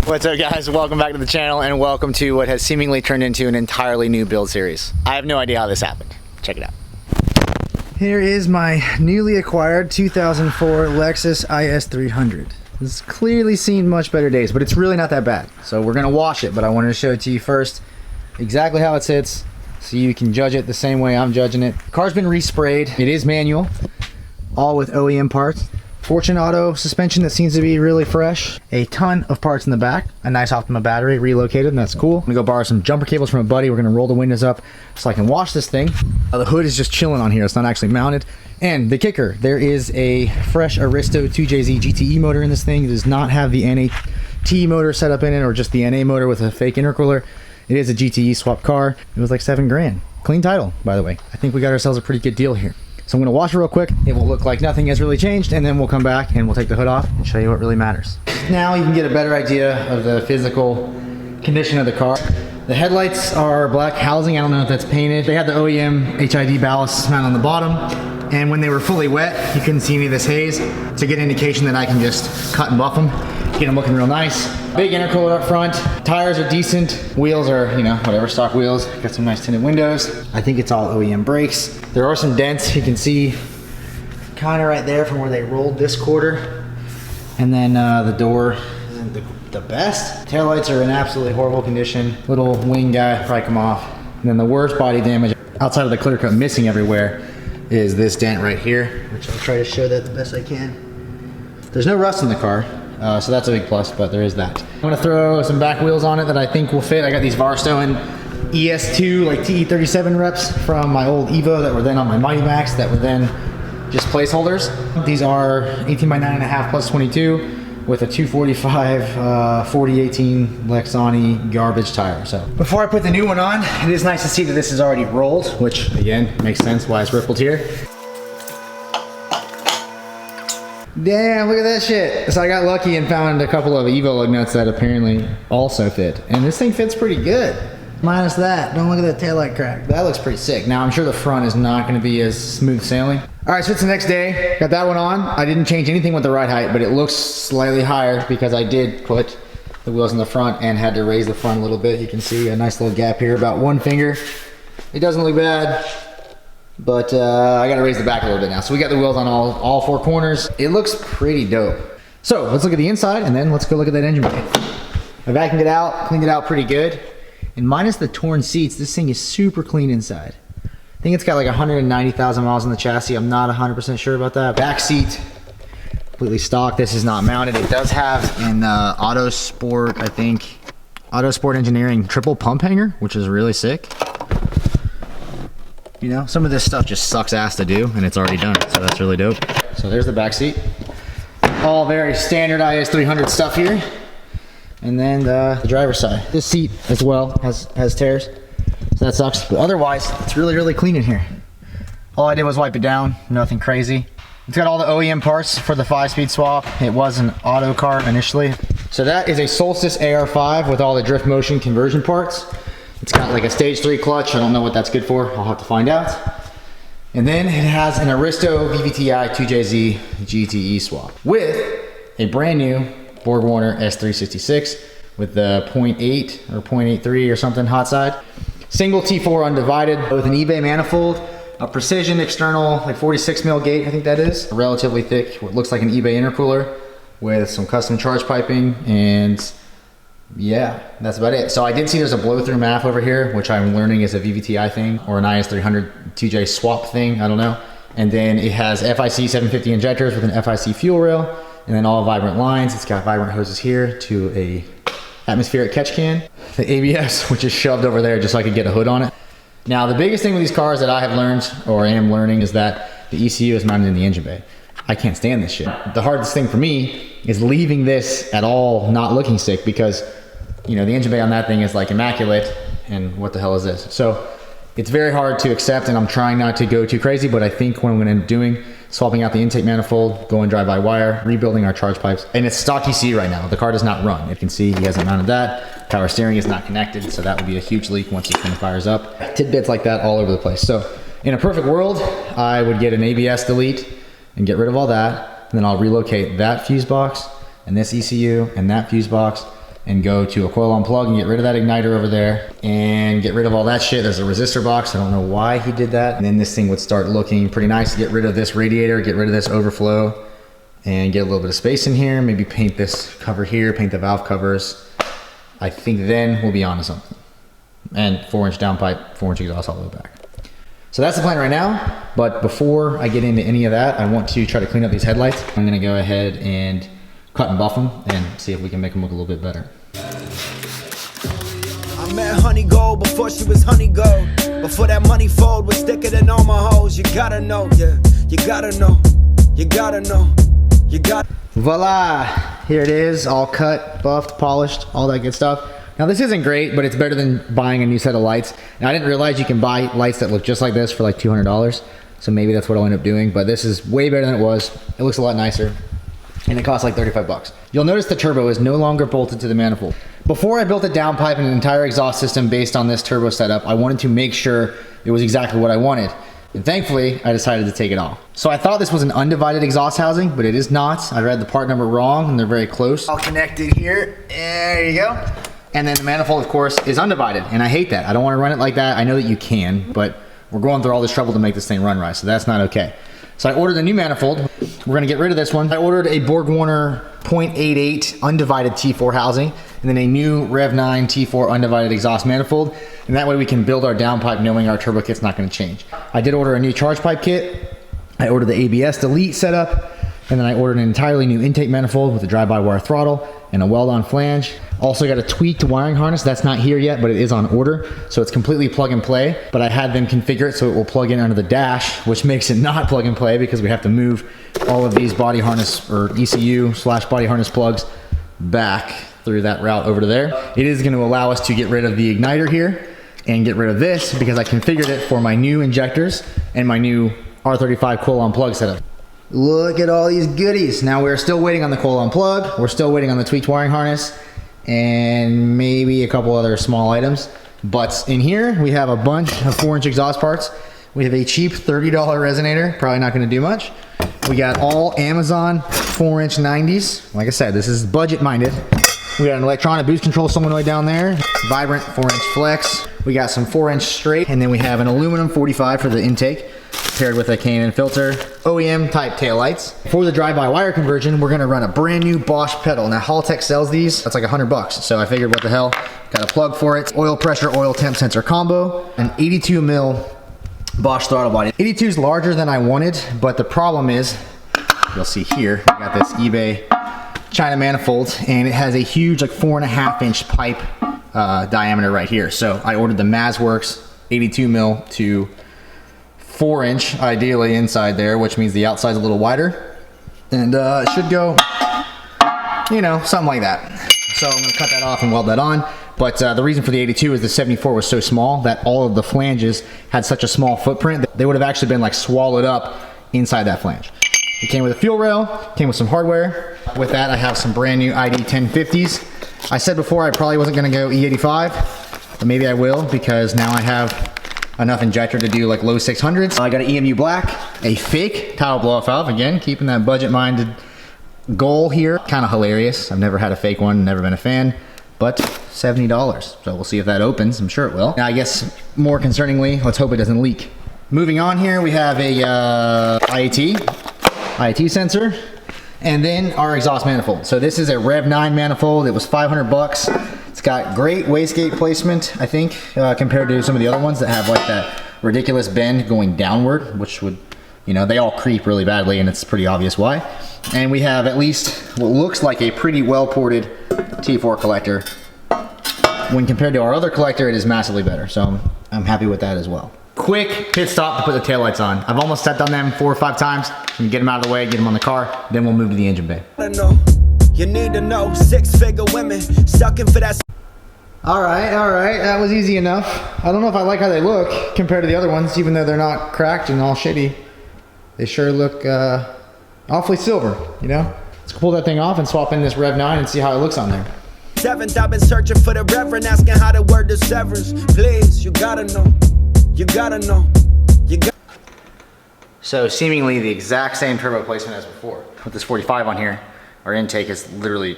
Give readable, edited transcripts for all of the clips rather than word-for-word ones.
What's up guys, welcome back to the channel and welcome to what has seemingly turned into an entirely new build series. I have no idea how this happened. Check it out. Here is my newly acquired 2004 Lexus IS300. It's clearly seen much better days, but it's really not that bad. So we're gonna wash it, but I wanted to show it to you first exactly how it sits so you can judge it the same way I'm judging it. The car's been resprayed. It is manual, all with OEM parts. Fortune Auto suspension that seems to be really fresh. A ton of parts in the back. A nice Optima battery relocated, and that's cool. I'm gonna go borrow some jumper cables from a buddy. We're gonna roll the windows up so I can wash this thing. The hood is just chilling on here. It's not actually mounted. And the kicker, there is a fresh Aristo 2JZGTE motor in this thing. It does not have the NAT motor set up in it or just the NA motor with a fake intercooler. It is a GTE swap car. It was like $7 grand. Clean title, by the way. I think we got ourselves a pretty good deal here. So I'm gonna wash it real quick. It will look like nothing has really changed, and then we'll come back and we'll take the hood off and show you what really matters. Now you can get a better idea of the physical condition of the car. The headlights are black housing. I don't know if that's painted. They had the OEM HID ballast mounted on the bottom, and when they were fully wet, you couldn't see any of this haze. It's a good indication that I can just cut and buff them, get them looking real nice. Big intercooler up front. Tires are decent. Wheels are, you know, whatever, stock wheels. Got some nice tinted windows. I think it's all OEM brakes. There are some dents you can see kind of right there from where they rolled this quarter. And then the door isn't the best. Taillights are in absolutely horrible condition. Little wing guy probably come off. And then the worst body damage outside of the clear coat missing everywhere is this dent right here, which I'll try to show that the best I can. There's no rust in the car. So that's a big plus, but there is that. I'm gonna throw some back wheels on it that I think will fit. I got these Varstone ES2 like TE37 reps from my old Evo that were then on my Mighty Max that were then just placeholders. These are 18 by 9.5 plus 22 with a 245 4018 Lexani garbage tire. So before I put the new one on, it is nice to see that this is already rolled, which again makes sense why it's rippled here. Damn, look at that shit. So I got lucky and found a couple of Evo lug nuts that apparently also fit. And this thing fits pretty good. Minus that, don't look at that taillight crack. That looks pretty sick. Now I'm sure the front is not gonna be as smooth sailing. All right, so it's the next day. Got that one on. I didn't change anything with the ride height, but it looks slightly higher because I did put the wheels in the front and had to raise the front a little bit. You can see a nice little gap here, about 1 finger. It doesn't look bad. But I gotta raise the back a little bit now. So we got the wheels on all 4 corners. It looks pretty dope. So let's look at the inside and then let's go look at that engine bay. I vacuumed it out, cleaned it out pretty good. And minus the torn seats, this thing is super clean inside. I think it's got like 190,000 miles on the chassis. I'm not 100% sure about that. Back seat, completely stock. This is not mounted. It does have an Auto Sport, I think, Auto Sport Engineering triple pump hanger, which is really sick. You know, some of this stuff just sucks ass to do, and it's already done, so that's really dope. So there's the back seat. All very standard IS300 stuff here. And then the driver's side. This seat as well has tears, so that sucks. But otherwise, it's really, really clean in here. All I did was wipe it down, nothing crazy. It's got all the OEM parts for the 5-speed swap. It was an auto car initially. So that is a Solstice AR5 with all the drift motion conversion parts. It's got like a stage 3 clutch. I don't know what that's good for. I'll have to find out. And then it has an Aristo VVTi 2JZ GTE swap with a brand new BorgWarner S366 with the 0.8 or 0.83 or something hot side. Single T4 undivided with an eBay manifold, a precision external like 46 mil gate, I think that is. Relatively thick, what looks like an eBay intercooler with some custom charge piping, and yeah, that's about it. So I did see there's a blow-through MAF over here, which I'm learning is a VVTi thing or an IS300 2J swap thing, I don't know. And then it has FIC 750 injectors with an FIC fuel rail, and then all vibrant lines. It's got vibrant hoses here to a atmospheric catch can. The ABS, which is shoved over there just so I could get a hood on it. Now, the biggest thing with these cars that I have learned, or am learning, is that the ECU is mounted in the engine bay. I can't stand this shit. The hardest thing for me is leaving this at all not looking sick because, you know, the engine bay on that thing is like immaculate, and what the hell is this? So it's very hard to accept, and I'm trying not to go too crazy, but I think what I'm gonna end up doing, swapping out the intake manifold, going drive-by-wire, rebuilding our charge pipes, and it's stock ECU right now. The car does not run. You can see he hasn't mounted that. Power steering is not connected, so that would be a huge leak once this thing fires up. Tidbits like that all over the place. So in a perfect world, I would get an ABS delete and get rid of all that, and then I'll relocate that fuse box and this ECU and that fuse box and go to a coil on plug and get rid of that igniter over there and get rid of all that shit. There's a resistor box. I don't know why he did that. And then this thing would start looking pretty nice. Get rid of this radiator, get rid of this overflow, and get a little bit of space in here. Maybe paint this cover here, paint the valve covers. I think then we'll be on to something. And 4-inch downpipe, 4-inch exhaust all the way back. So that's the plan right now. But before I get into any of that, I want to try to clean up these headlights. I'm gonna go ahead and cut and buff them and see if we can make them look a little bit better. I met Honey Gold before she was Honey Gold. Before that money fold was thicker than all my hoes. You gotta know, yeah. You gotta know. You gotta know. You got. Voila! Here it is, all cut, buffed, polished, all that good stuff. Now this isn't great, but it's better than buying a new set of lights. Now I didn't realize you can buy lights that look just like this for like $200. So maybe that's what I'll end up doing, but this is way better than it was. It looks a lot nicer. And it costs like 35 bucks. You'll notice the turbo is no longer bolted to the manifold. Before I built a downpipe and an entire exhaust system based on this turbo setup, I wanted to make sure it was exactly what I wanted. And thankfully, I decided to take it off. So I thought this was an undivided exhaust housing, but it is not. I read the part number wrong and they're very close. All connected here, there you go. And then the manifold, of course, is undivided. And I hate that. I don't want to run it like that. I know that you can, but we're going through all this trouble to make this thing run right, so that's not okay. So I ordered a new manifold. We're gonna get rid of this one. I ordered a Borg-Warner 0.88 undivided T4 housing, and then a new Rev 9 T4 undivided exhaust manifold. And that way we can build our downpipe knowing our turbo kit's not gonna change. I did order a new charge pipe kit. I ordered the ABS delete setup, and then I ordered an entirely new intake manifold with a drive-by-wire throttle and a weld-on flange. Also got a tweaked wiring harness. That's not here yet, but it is on order. So it's completely plug and play, but I had them configure it so it will plug in under the dash, which makes it not plug and play because we have to move all of these body harness or ECU / body harness plugs back through that route over to there. It is gonna allow us to get rid of the igniter here and get rid of this because I configured it for my new injectors and my new R35 coil on plug setup. Look at all these goodies. Now we're still waiting on the coil on plug. We're still waiting on the tweaked wiring harness and maybe a couple other small items. But in here, we have a bunch of 4-inch exhaust parts. We have a cheap $30 resonator, probably not gonna do much. We got all Amazon 4-inch 90s. Like I said, this is budget minded. We got an electronic boost control solenoid down there, Vibrant 4-inch flex. We got some 4-inch straight, and then we have an aluminum 45 for the intake, paired with a K&N filter, OEM type taillights. For the drive-by-wire conversion, we're gonna run a brand new Bosch pedal. Now Haltech sells these, that's like $100. So I figured what the hell, got a plug for it. Oil pressure, oil temp sensor combo, an 82 mil Bosch throttle body. 82 is larger than I wanted, but the problem is, you'll see here, we got this eBay China manifold, and it has a huge like 4.5-inch pipe diameter right here. So I ordered the Mazworks 82 mil to 4-inch ideally inside there, which means the outside's a little wider, and it should go, you know, something like that. So I'm gonna cut that off and weld that on. But the reason for the 82 is the 74 was so small that all of the flanges had such a small footprint that they would have actually been like swallowed up inside that flange. It came with a fuel rail, came with some hardware. With that, I have some brand new ID 1050s. I said before I probably wasn't gonna go E85, but maybe I will because now I have enough injector to do like low 600s. I got an EMU black, a fake towel blow-off valve, again, keeping that budget-minded goal here. Kind of hilarious. I've never had a fake one, never been a fan, but $70. So we'll see if that opens. I'm sure it will. Now, I guess more concerningly, let's hope it doesn't leak. Moving on here, we have a IAT sensor, and then our exhaust manifold. So this is a Rev 9 manifold. It was 500 bucks. It's got great wastegate placement, I think, compared to some of the other ones that have like that ridiculous bend going downward, which would, you know, they all creep really badly, and it's pretty obvious why. And we have at least what looks like a pretty well-ported T4 collector. When compared to our other collector, it is massively better. So I'm happy with that as well. Quick pit stop to put the taillights on. I've almost stepped on them 4 or 5 times. And get them out of the way, get them on the car, then we'll move to the engine bay. You need to know 6-figure women sucking for that. All right, that was easy enough. I don't know if I like how they look compared to the other ones, even though they're not cracked and all shitty. They sure look awfully silver, you know? Let's pull that thing off and swap in this Rev 9 and see how it looks on there. 7th, I've been searching for the reverend, asking how to word the severance. Please, you gotta know. You gotta know. You got. So seemingly the exact same turbo placement as before. With this 45 on here, our intake is literally,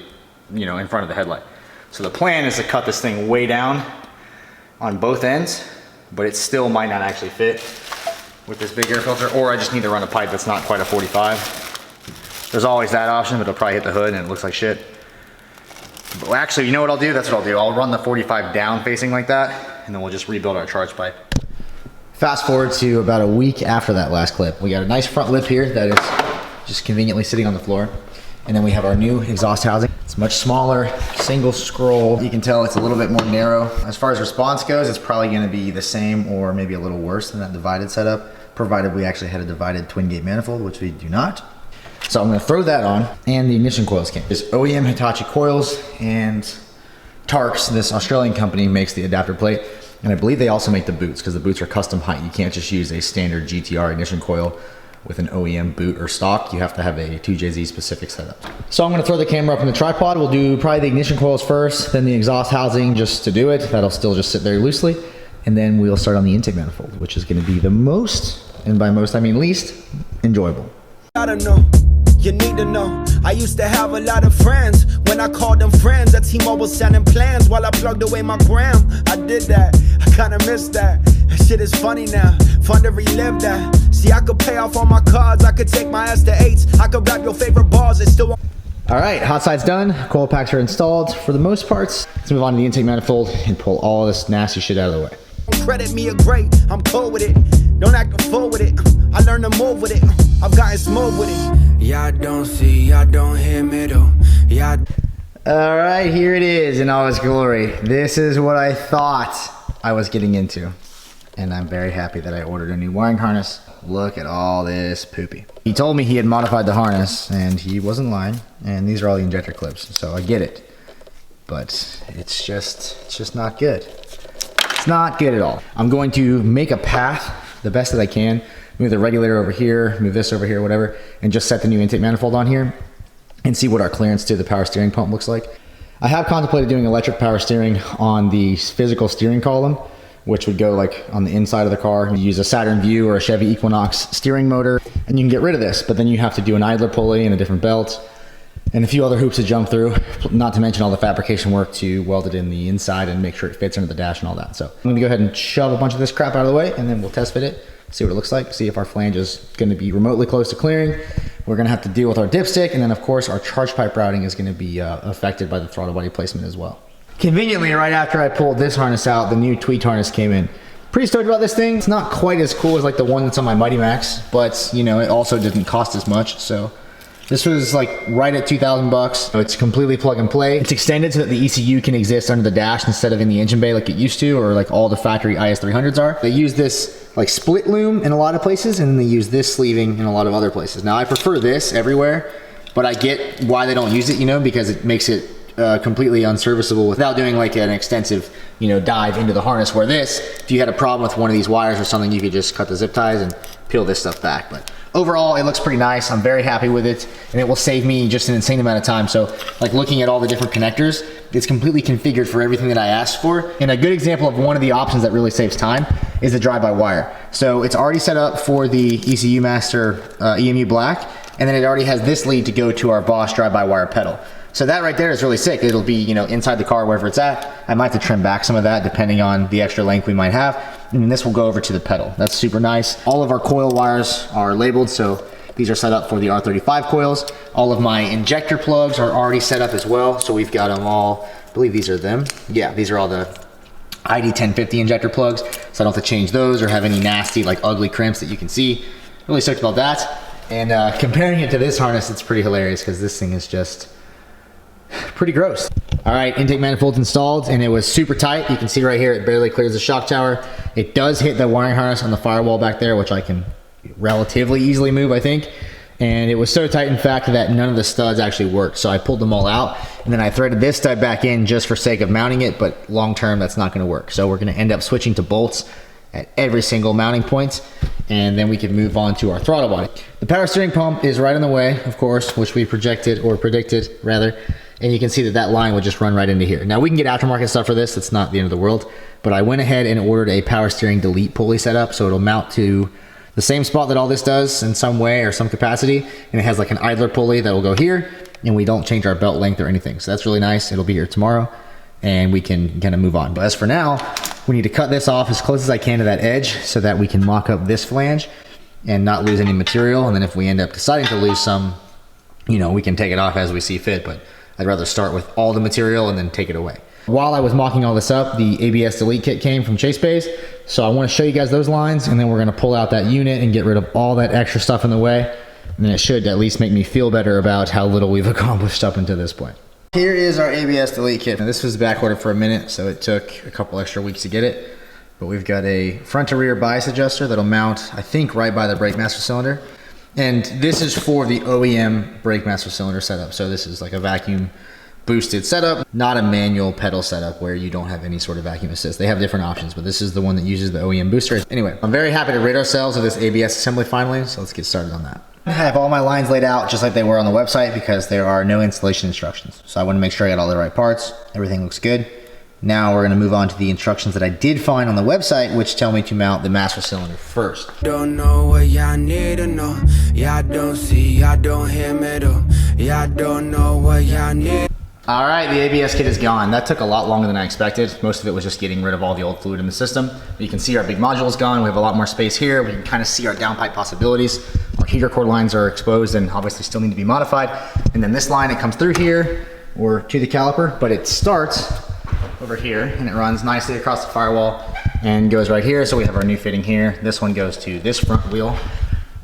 you know, in front of the headlight. So the plan is to cut this thing way down on both ends, but it still might not actually fit with this big air filter, or I just need to run a pipe that's not quite a 45. There's always that option, but it'll probably hit the hood and it looks like shit. But actually, you know what I'll do? That's what I'll do. I'll run the 45 down facing like that, and then we'll just rebuild our charge pipe. Fast forward to about a week after that last clip. We got a nice front lip here that is just conveniently sitting on the floor. And then we have our new exhaust housing. It's much smaller, single scroll. You can tell it's a little bit more narrow. As far as response goes, it's probably gonna be the same or maybe a little worse than that divided setup, provided we actually had a divided twin gate manifold, which we do not. So I'm gonna throw that on, and the ignition coils came. There's OEM Hitachi coils, and Tarks, this Australian company, makes the adapter plate. And I believe they also make the boots, because the boots are custom height. You can't just use a standard GTR ignition coil with an OEM boot or stock. You have to have a 2JZ specific setup. So I'm gonna throw the camera up in the tripod. We'll do probably the ignition coils first, then the exhaust housing just to do it. That'll still just sit there loosely. And then we'll start on the intake manifold, which is gonna be the most, and by most I mean least, enjoyable. I don't know. You need to know, I used to have a lot of friends. When I called them friends, that T-Mobile was sending plans while I plugged away my gram. I did that, I kinda missed that. That shit is funny now, fun to relive that. See, I could pay off all my cards, I could take my S366, I could grab your favorite bars, it's still. All right, hot side's done, coil packs are installed for the most parts. Let's move on to the intake manifold and pull all this nasty shit out of the way. Credit me a great, I'm cool with it. Don't act a fool with it. I learned to move with it. I've gotten smooth with it. Yeah, I don't see, I don't hear middle. Yeah. All right, here it is in all its glory. This is what I thought I was getting into. And I'm very happy that I ordered a new wiring harness. Look at all this poopy. He told me he had modified the harness, and he wasn't lying. And these are all the injector clips, so I get it. But it's just not good. It's not good at all. I'm going to make a path the best that I can, move the regulator over here, move this over here, whatever, and just set the new intake manifold on here and see what our clearance to the power steering pump looks like. I have contemplated doing electric power steering on the physical steering column, which would go like on the inside of the car. You use a Saturn Vue or a Chevy Equinox steering motor, and you can get rid of this, but then you have to do an idler pulley and a different belt and a few other hoops to jump through, not to mention all the fabrication work to weld it in the inside and make sure it fits under the dash and all that. So I'm gonna go ahead and shove a bunch of this crap out of the way, and then we'll test fit it, see what it looks like, see if our flange is gonna be remotely close to clearing. We're gonna have to deal with our dipstick, and then of course our charge pipe routing is gonna be affected by the throttle body placement as well. Conveniently, right after I pulled this harness out, the new tweaked harness came in. Pretty stoked about this thing. It's not quite as cool as like the one that's on my Mighty Max, but you know, it also didn't cost as much, so. This was like right at 2,000 bucks. It's completely plug and play. It's extended so that the ECU can exist under the dash instead of in the engine bay like it used to, or like all the factory IS300s are. They use this like split loom in a lot of places, and then they use this sleeving in a lot of other places. Now I prefer this everywhere, but I get why they don't use it, you know, because it makes it completely unserviceable without doing like an extensive, you know, dive into the harness, where this, if you had a problem with one of these wires or something, you could just cut the zip ties and peel this stuff back. But overall, it looks pretty nice. I'm very happy with it, and it will save me just an insane amount of time. So like looking at all the different connectors, it's completely configured for everything that I asked for. And a good example of one of the options that really saves time is the drive-by-wire. So it's already set up for the ECU Master EMU Black, and then it already has this lead to go to our Bosch drive-by-wire pedal. So that right there is really sick. It'll be, you know, inside the car wherever it's at. I might have to trim back some of that depending on the extra length we might have. And then this will go over to the pedal. That's super nice. All of our coil wires are labeled, so these are set up for the R35 coils. All of my injector plugs are already set up as well. So we've got them all, I believe these are them. Yeah, these are all the ID1050 injector plugs. So I don't have to change those or have any nasty, like ugly crimps that you can see. Really stoked about that. And comparing it to this harness, it's pretty hilarious because this thing is just pretty gross. All right, intake manifold's installed, and it was super tight. You can see right here, it barely clears the shock tower. It does hit the wiring harness on the firewall back there, which I can relatively easily move, I think. And it was so tight, in fact, that none of the studs actually worked. So I pulled them all out, and then I threaded this stud back in just for sake of mounting it, but long term, that's not gonna work. So we're gonna end up switching to bolts at every single mounting point, and then we can move on to our throttle body. The power steering pump is right in the way, of course, which we predicted rather. And you can see that that line would just run right into here. Now we can get aftermarket stuff for this, it's not the end of the world, but I went ahead and ordered a power steering delete pulley setup, so it'll mount to the same spot that all this does in some way or some capacity, and it has like an idler pulley that will go here, and we don't change our belt length or anything. So that's really nice. It'll be here tomorrow. and we can kind of move on. But as for now, we need to cut this off as close as I can to that edge so that we can mock up this flange and not lose any material. And then if we end up deciding to lose some, you know, we can take it off as we see fit, but I'd rather start with all the material and then take it away. While I was mocking all this up, the ABS delete kit came from Chase Bays. So I want to show you guys those lines, and then we're going to pull out that unit and get rid of all that extra stuff in the way. And then it should at least make me feel better about how little we've accomplished up until this point. Here is our ABS delete kit. Now this was back ordered for a minute, so it took a couple extra weeks to get it. But we've got a front to rear bias adjuster that'll mount, I think, right by the brake master cylinder. And this is for the OEM brake master cylinder setup. So this is like a vacuum boosted setup, not a manual pedal setup where you don't have any sort of vacuum assist. They have different options, but this is the one that uses the OEM booster. Anyway, I'm very happy to rid ourselves of this ABS assembly finally, so let's get started on that. I have all my lines laid out just like they were on the website because there are no installation instructions. So I want to make sure I got all the right parts. Everything looks good. Now we're going to move on to the instructions that I did find on the website, which tell me to mount the master cylinder first. Don't know what y'all need to know. Y'all don't see, y'all don't hear me though. Y'all don't know what y'all need. All right, the ABS kit is gone. That took a lot longer than I expected. Most of it was just getting rid of all the old fluid in the system. You can see our big module is gone. We have a lot more space here. We can kind of see our downpipe possibilities. Our heater core lines are exposed and obviously still need to be modified. And then this line, it comes through here or to the caliper, but it starts over here and it runs nicely across the firewall and goes right here. So we have our new fitting here. This one goes to this front wheel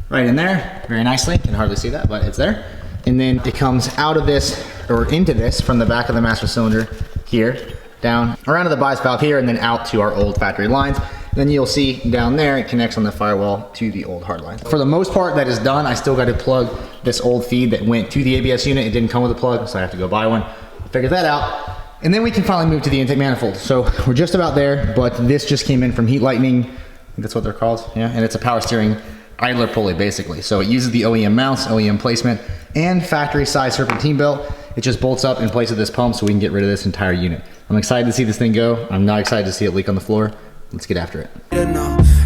right in there very nicely. You can hardly see that, but it's there. And then it comes out of this or into this from the back of the master cylinder here, down around to the bias valve here, and then out to our old factory lines. Then you'll see down there, it connects on the firewall to the old hard lines. For the most part, that is done. I still got to plug this old feed that went to the ABS unit. It didn't come with a plug, so I have to go buy one. Figure that out. And then we can finally move to the intake manifold. So we're just about there, but this just came in from Heat Lightning. I think that's what they're called, yeah. And it's a power steering idler pulley basically. So it uses the OEM mounts, OEM placement, and factory size serpentine belt. It just bolts up in place of this pump so we can get rid of this entire unit. I'm excited to see this thing go. I'm not excited to see it leak on the floor. Let's get after it.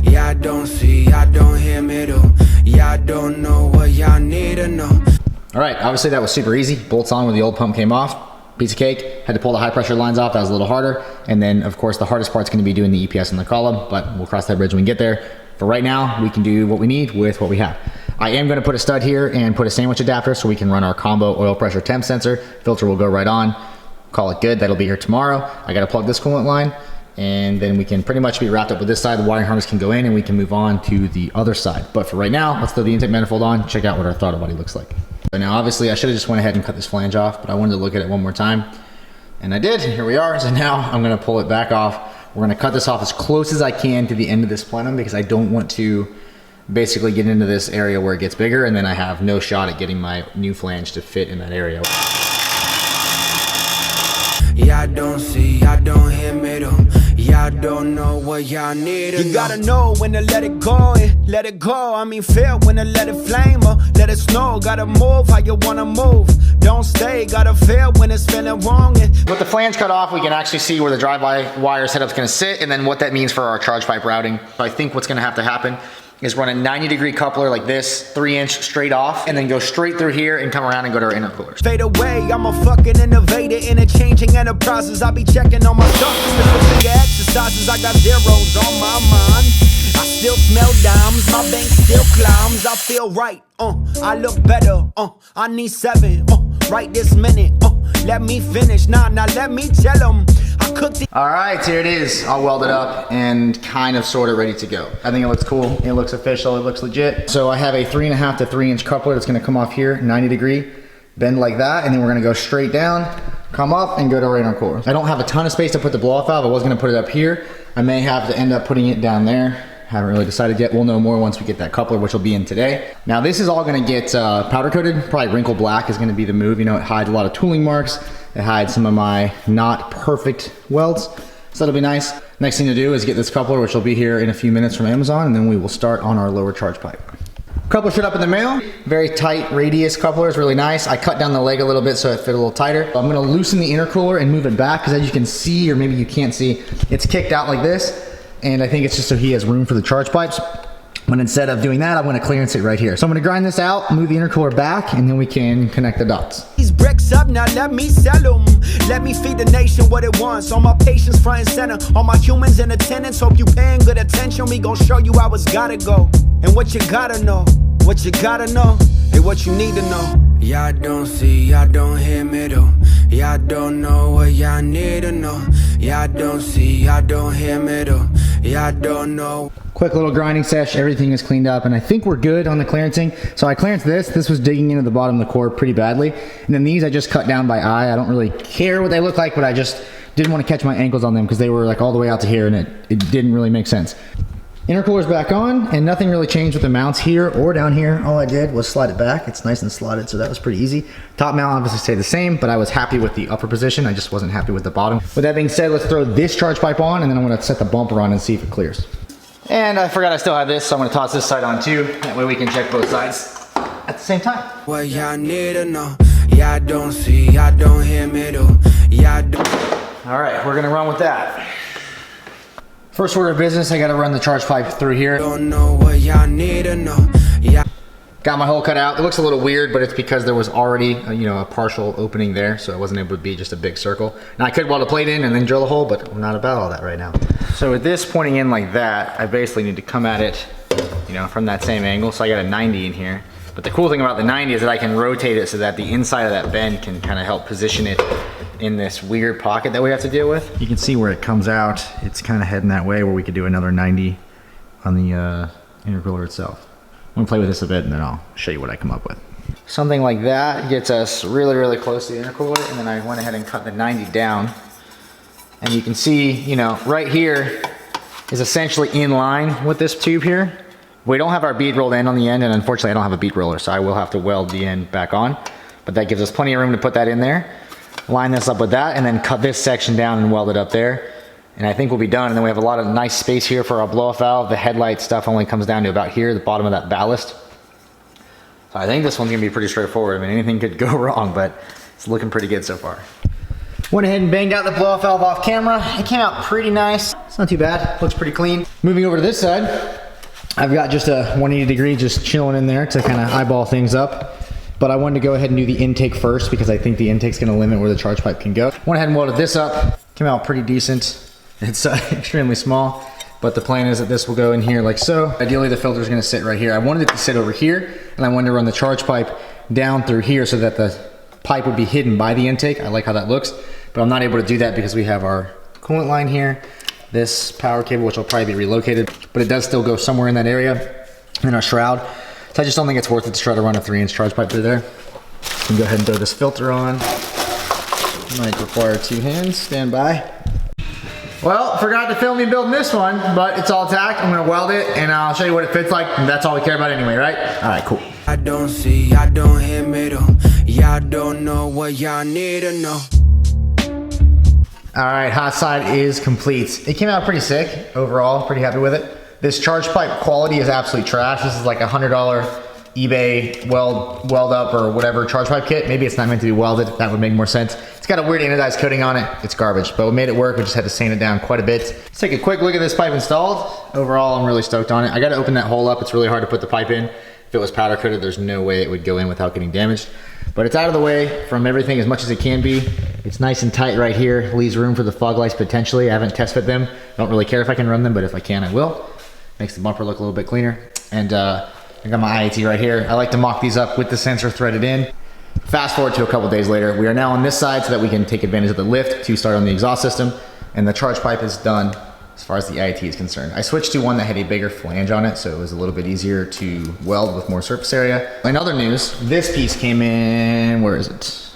Y'all don't see, y'all don't hear me though. Y'all don't know what y'all need to know. All right, obviously that was super easy. Bolts on when the old pump came off. Piece of cake. Had to pull the high pressure lines off. That was a little harder. And then of course the hardest part's gonna be doing the EPS in the column, but we'll cross that bridge when we get there. For right now, we can do what we need with what we have. I am gonna put a stud here and put a sandwich adapter so we can run our combo oil pressure temp sensor. Filter will go right on. Call it good, that'll be here tomorrow. I gotta plug this coolant line and then we can pretty much be wrapped up with this side. The wiring harness can go in and we can move on to the other side. But for right now, let's throw the intake manifold on, check out what our throttle body looks like. So now obviously I should've just went ahead and cut this flange off, but I wanted to look at it one more time. And I did, here we are. So now I'm gonna pull it back off. We're gonna cut this off as close as I can to the end of this plenum because I don't want to basically get into this area where it gets bigger and then I have no shot at getting my new flange to fit in that area. Y'all don't see, y'all don't hear me though. Y'all don't know what y'all need. You gotta know when to let it go, let it go. I mean, feel when to let it flame or let it snow. Gotta move how you wanna move. Don't stay, gotta feel when it's feeling wrong. With the flange cut off, we can actually see where the drive-by-wire setup's gonna sit and then what that means for our charge pipe routing. So I think what's gonna have to happen is run a 90-degree coupler like this, 3-inch straight off, and then go straight through here and come around and go to our intercoolers. Fade away, I'm a fucking innovator, interchanging enterprises. I be checking on myself, specific exercises. I got zeros on my mind. I still smell dimes, my bank still climbs. I feel right, I look better, I need 7, right this minute, let me finish, now let me tell them. I cooked it. All right, here it is, all welded up and kind of sort of ready to go. I think it looks cool, it looks official, it looks legit. So I have a 3.5 to 3-inch coupler that's gonna come off here, 90-degree, bend like that, and then we're gonna go straight down, come up, and go to our intercooler. I don't have a ton of space to put the blow-off valve. I was gonna put it up here. I may have to end up putting it down there. Haven't really decided yet. We'll know more once we get that coupler, which will be in today. Now this is all gonna get powder coated. Probably wrinkle black is gonna be the move. You know, it hides a lot of tooling marks. It hides some of my not perfect welds. So that'll be nice. Next thing to do is get this coupler, which will be here in a few minutes from Amazon, and then we will start on our lower charge pipe. Coupler showed up in the mail. Very tight radius coupler, is really nice. I cut down the leg a little bit so it fit a little tighter. I'm gonna loosen the intercooler and move it back because as you can see, or maybe you can't see, it's kicked out like this. And I think it's just so he has room for the charge pipes. But instead of doing that, I'm gonna clearance it right here. So I'm gonna grind this out, move the intercooler back, and then we can connect the dots. These bricks up, now let me sell them. Let me feed the nation what it wants. All my patients front and center, all my humans in attendance. Hope you paying good attention. We gon' show you how it's gotta go. And what you gotta know, what you gotta know, and what you need to know. Y'all don't see, y'all don't hear me though. Y'all don't know what y'all need to know. Y'all don't see, y'all don't hear me though. Y'all don't know. Quick little grinding sesh, everything is cleaned up, and I think we're good on the clearancing. So I clearanced this. This was digging into the bottom of the core pretty badly. And then these I just cut down by eye. I don't really care what they look like, but I just didn't want to catch my ankles on them because they were like all the way out to here, and it didn't really make sense. Intercooler's back on, and nothing really changed with the mounts here or down here. All I did was slide it back. It's nice and slotted, so that was pretty easy. Top mount obviously stayed the same, but I was happy with the upper position. I just wasn't happy with the bottom. With that being said, let's throw this charge pipe on, and then I'm gonna set the bumper on and see if it clears. And I forgot I still have this, so I'm gonna toss this side on too. That way we can check both sides at the same time. What y'all need to know, y'all don't see, y'all don't hear me though. Y'all don't. All right, we're gonna run with that. First order of business, I gotta run the charge pipe through here. Don't know what y'all need to know. Yeah. Got my hole cut out. It looks a little weird, but it's because there was already a partial opening there, so it wasn't able to be just a big circle. Now I could weld a plate in and then drill a hole, but I'm not about all that right now. So with this pointing in like that, I basically need to come at it, from that same angle. So I got a 90 in here. But the cool thing about the 90 is that I can rotate it so that the inside of that bend can kind of help position it in this weird pocket that we have to deal with. You can see where it comes out. It's kind of heading that way where we could do another 90 on the intercooler itself. I'm gonna play with this a bit and then I'll show you what I come up with. Something like that gets us really, really close to the intercooler, and then I went ahead and cut the 90 down. And you can see, right here is essentially in line with this tube here. We don't have our bead rolled end on the end, and unfortunately I don't have a bead roller, so I will have to weld the end back on. But that gives us plenty of room to put that in there. Line this up with that, and then cut this section down and weld it up there. And I think we'll be done. And then we have a lot of nice space here for our blow-off valve. The headlight stuff only comes down to about here, the bottom of that ballast. So I think this one's gonna be pretty straightforward. I mean, anything could go wrong, but it's looking pretty good so far. Went ahead and banged out the blow-off valve off camera. It came out pretty nice. It's not too bad, looks pretty clean. Moving over to this side, I've got just a 180 degree just chilling in there to kind of eyeball things up. But I wanted to go ahead and do the intake first because I think the intake's gonna limit where the charge pipe can go. Went ahead and welded this up. Came out pretty decent. It's extremely small, but the plan is that this will go in here like so. Ideally the filter's gonna sit right here. I wanted it to sit over here, and I wanted to run the charge pipe down through here so that the pipe would be hidden by the intake. I like how that looks, but I'm not able to do that because we have our coolant line here, this power cable, which will probably be relocated, but it does still go somewhere in that area, and our shroud. So I just don't think it's worth it to try to run a 3-inch charge pipe through there. You can go ahead and throw this filter on. Might require 2 hands, stand by. Well, forgot to film me building this one, but it's all tacked. I'm gonna weld it and I'll show you what it fits like, and that's all we care about anyway, right? All right, cool. I don't see, I don't hear me though. Y'all don't know what y'all need to know. All right, hot side is complete. It came out pretty sick overall, pretty happy with it. This charge pipe quality is absolutely trash. This is like a $100 eBay weld up or whatever charge pipe kit. Maybe it's not meant to be welded. That would make more sense. It's got a weird anodized coating on it. It's garbage, but we made it work. We just had to sand it down quite a bit. Let's take a quick look at this pipe installed. Overall, I'm really stoked on it. I got to open that hole up. It's really hard to put the pipe in. If it was powder coated, there's no way it would go in without getting damaged. But it's out of the way from everything as much as it can be. It's nice and tight right here. Leaves room for the fog lights potentially. I haven't test fit them. Don't really care if I can run them, but if I can, I will. Makes the bumper look a little bit cleaner. And I got my IAT right here. I like to mock these up with the sensor threaded in. Fast forward to a couple days later. We are now on this side so that we can take advantage of the lift to start on the exhaust system. And the charge pipe is done as far as the IAT is concerned. I switched to one that had a bigger flange on it, so it was a little bit easier to weld with more surface area. In other news, this piece came in, where is it?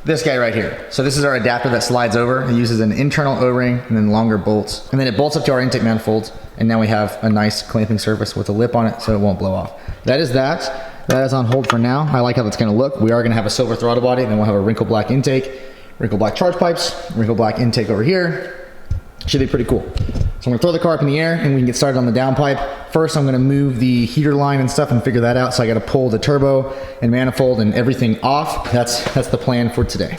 This guy right here. So this is our adapter that slides over. It uses an internal O-ring and then longer bolts. And then it bolts up to our intake manifold. And now we have a nice clamping surface with a lip on it so it won't blow off. That is that. That is on hold for now. I like how that's gonna look. We are gonna have a silver throttle body, and then we'll have a wrinkle black intake, wrinkle black charge pipes, wrinkle black intake over here. Should be pretty cool. So I'm gonna throw the car up in the air and we can get started on the downpipe. First, I'm gonna move the heater line and stuff and figure that out. So I gotta pull the turbo and manifold and everything off. That's the plan for today.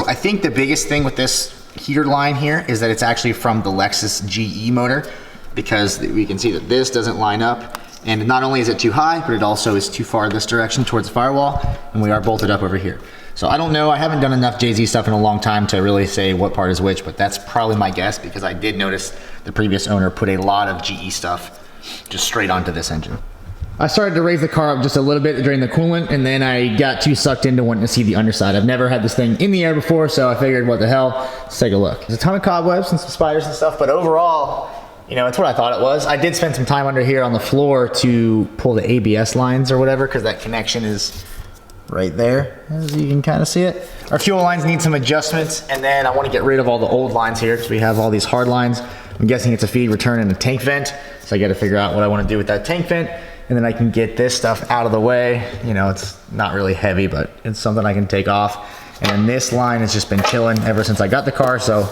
I think the biggest thing with this heater line here is that it's actually from the Lexus GE motor, because we can see that this doesn't line up, and not only is it too high, but it also is too far this direction towards the firewall, and we are bolted up over here. So I don't know, I haven't done enough JZ stuff in a long time to really say what part is which, but that's probably my guess, because I did notice the previous owner put a lot of GE stuff just straight onto this engine. I started to raise the car up just a little bit during the coolant, and then I got too sucked into wanting to see the underside. I've never had this thing in the air before, so I figured, what the hell, let's take a look. There's a ton of cobwebs and some spiders and stuff, but overall, you know, it's what I thought it was. I did spend some time under here on the floor to pull the ABS lines or whatever, because that connection is right there, as you can kind of see it. Our fuel lines need some adjustments, and then I want to get rid of all the old lines here, because we have all these hard lines. I'm guessing it's a feed, return, and a tank vent, so I got to figure out what I want to do with that tank vent. And then I can get this stuff out of the way. You know, it's not really heavy, but it's something I can take off. And then this line has just been chilling ever since I got the car, so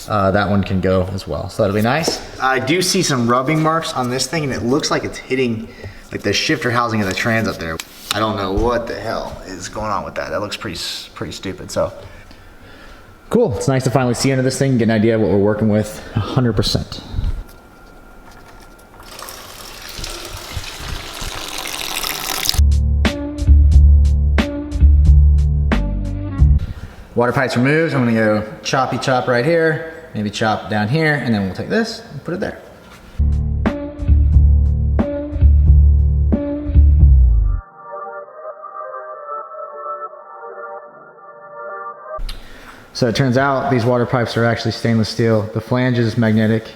that one can go as well. So that'll be nice. I do see some rubbing marks on this thing, and it looks like it's hitting like the shifter housing of the trans up there. I don't know what the hell is going on with that. That looks pretty stupid, so. Cool, it's nice to finally see under this thing, get an idea of what we're working with 100%. Water pipe's removed. I'm gonna go choppy chop right here, maybe chop down here, and then we'll take this and put it there. So it turns out these water pipes are actually stainless steel. The flange is magnetic,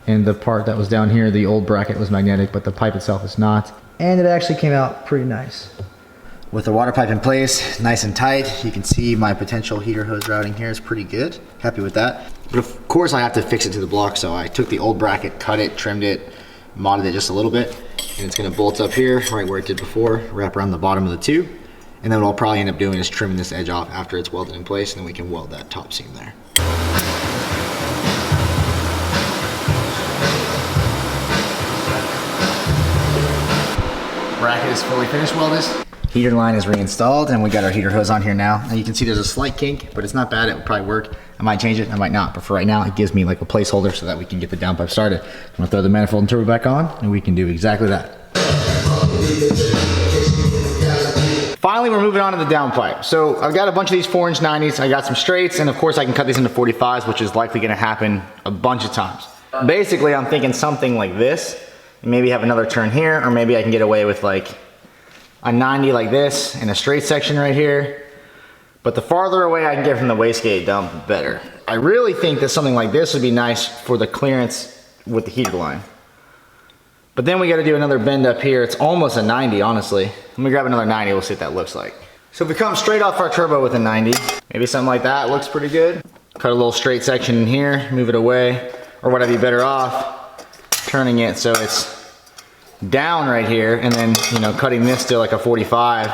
and the part that was down here, the old bracket, was magnetic, but the pipe itself is not. And it actually came out pretty nice. With the water pipe in place, nice and tight, you can see my potential heater hose routing here is pretty good. Happy with that. But of course I have to fix it to the block, so I took the old bracket, cut it, trimmed it, modded it just a little bit, and it's gonna bolt up here, right where it did before, wrap around the bottom of the tube, and then what I'll probably end up doing is trimming this edge off after it's welded in place, and then we can weld that top seam there. Bracket is fully finished welded. Heater line is reinstalled, and we got our heater hose on here now. And you can see there's a slight kink, but it's not bad. It would probably work. I might change it, I might not. But for right now, it gives me like a placeholder so that we can get the downpipe started. I'm gonna throw the manifold and turbo back on, and we can do exactly that. Finally, we're moving on to the downpipe. So I've got a bunch of these 4-inch 90s. I got some straights, and of course I can cut these into 45s, which is likely gonna happen a bunch of times. Basically, I'm thinking something like this, and maybe have another turn here, or maybe I can get away with like a 90 like this and a straight section right here. But the farther away I can get from the wastegate dump, the better. I really think that something like this would be nice for the clearance with the heater line. But then we gotta do another bend up here. It's almost a 90, honestly. Let me grab another 90, we'll see what that looks like. So if we come straight off our turbo with a 90, maybe something like that looks pretty good. Cut a little straight section in here, move it away, or would I be better off turning it so it's down right here, and then, you know, cutting this to like a 45,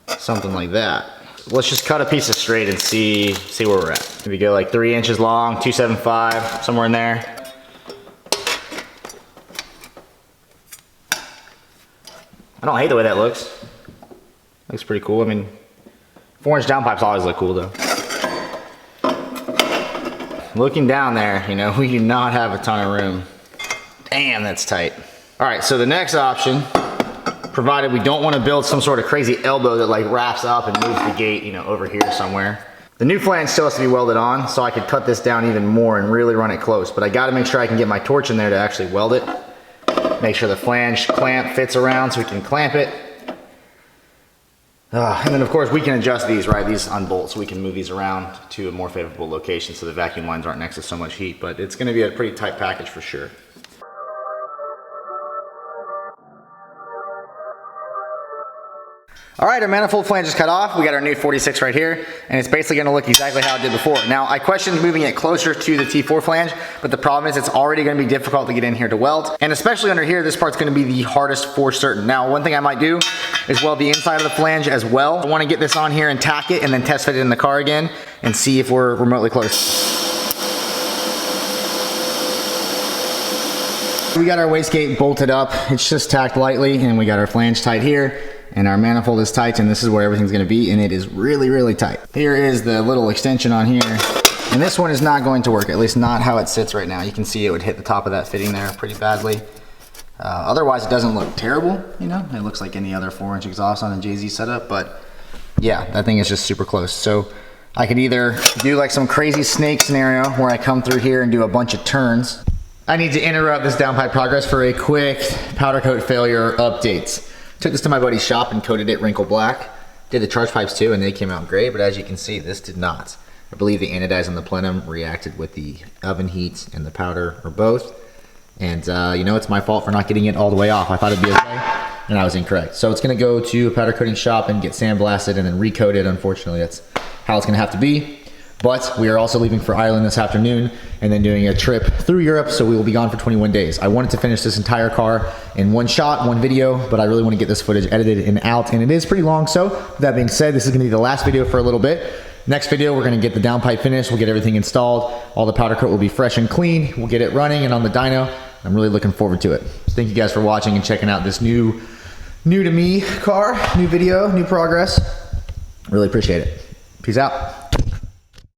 something like that. Let's just cut a piece of straight and see where we're at. Maybe go like 3 inches long, 275, somewhere in there. I don't hate the way that looks. Looks pretty cool. I mean, 4-inch downpipes always look cool though. Looking down there, you know, we do not have a ton of room. Damn, that's tight. All right, so the next option, provided we don't want to build some sort of crazy elbow that like wraps up and moves the gate, you know, over here somewhere. The new flange still has to be welded on, so I could cut this down even more and really run it close, but I gotta make sure I can get my torch in there to actually weld it. Make sure the flange clamp fits around so we can clamp it. And then of course we can adjust these, right? These unbolt, so we can move these around to a more favorable location so the vacuum lines aren't next to so much heat, but it's gonna be a pretty tight package for sure. All right, our manifold flange is cut off. We got our new 46 right here, and it's basically gonna look exactly how it did before. Now, I questioned moving it closer to the T4 flange, but the problem is it's already gonna be difficult to get in here to weld. And especially under here, this part's gonna be the hardest for certain. Now, one thing I might do is weld the inside of the flange as well. I wanna get this on here and tack it and then test fit it in the car again and see if we're remotely close. We got our wastegate bolted up. It's just tacked lightly, and we got our flange tight here. and our manifold is tight, and this is where everything's gonna be, and it is really, really tight. Here is the little extension on here, and this one is not going to work, at least not how it sits right now. You can see it would hit the top of that fitting there pretty badly. Otherwise, it doesn't look terrible, you know? It looks like any other 4-inch exhaust on a JZ setup, but yeah, that thing is just super close. So I could either do like some crazy snake scenario where I come through here and do a bunch of turns. I need to interrupt this downpipe progress for a quick powder coat failure update. Took this to my buddy's shop and coated it wrinkle black. Did the charge pipes too, and they came out great, but as you can see, this did not. I believe the anodize on the plenum reacted with the oven heat and the powder, or both. And you know, it's my fault for not getting it all the way off. I thought it'd be okay, and I was incorrect. So it's gonna go to a powder coating shop and get sandblasted and then recoated. Unfortunately, that's how it's gonna have to be. But we are also leaving for Ireland this afternoon and then doing a trip through Europe, so we will be gone for 21 days. I wanted to finish this entire car in one shot, one video, but I really want to get this footage edited and out, and it is pretty long. So with that being said, this is gonna be the last video for a little bit. Next video, we're gonna get the downpipe finished, we'll get everything installed, all the powder coat will be fresh and clean, we'll get it running and on the dyno. I'm really looking forward to it. Thank you guys for watching and checking out this new to me car, new video, new progress. Really appreciate it. Peace out.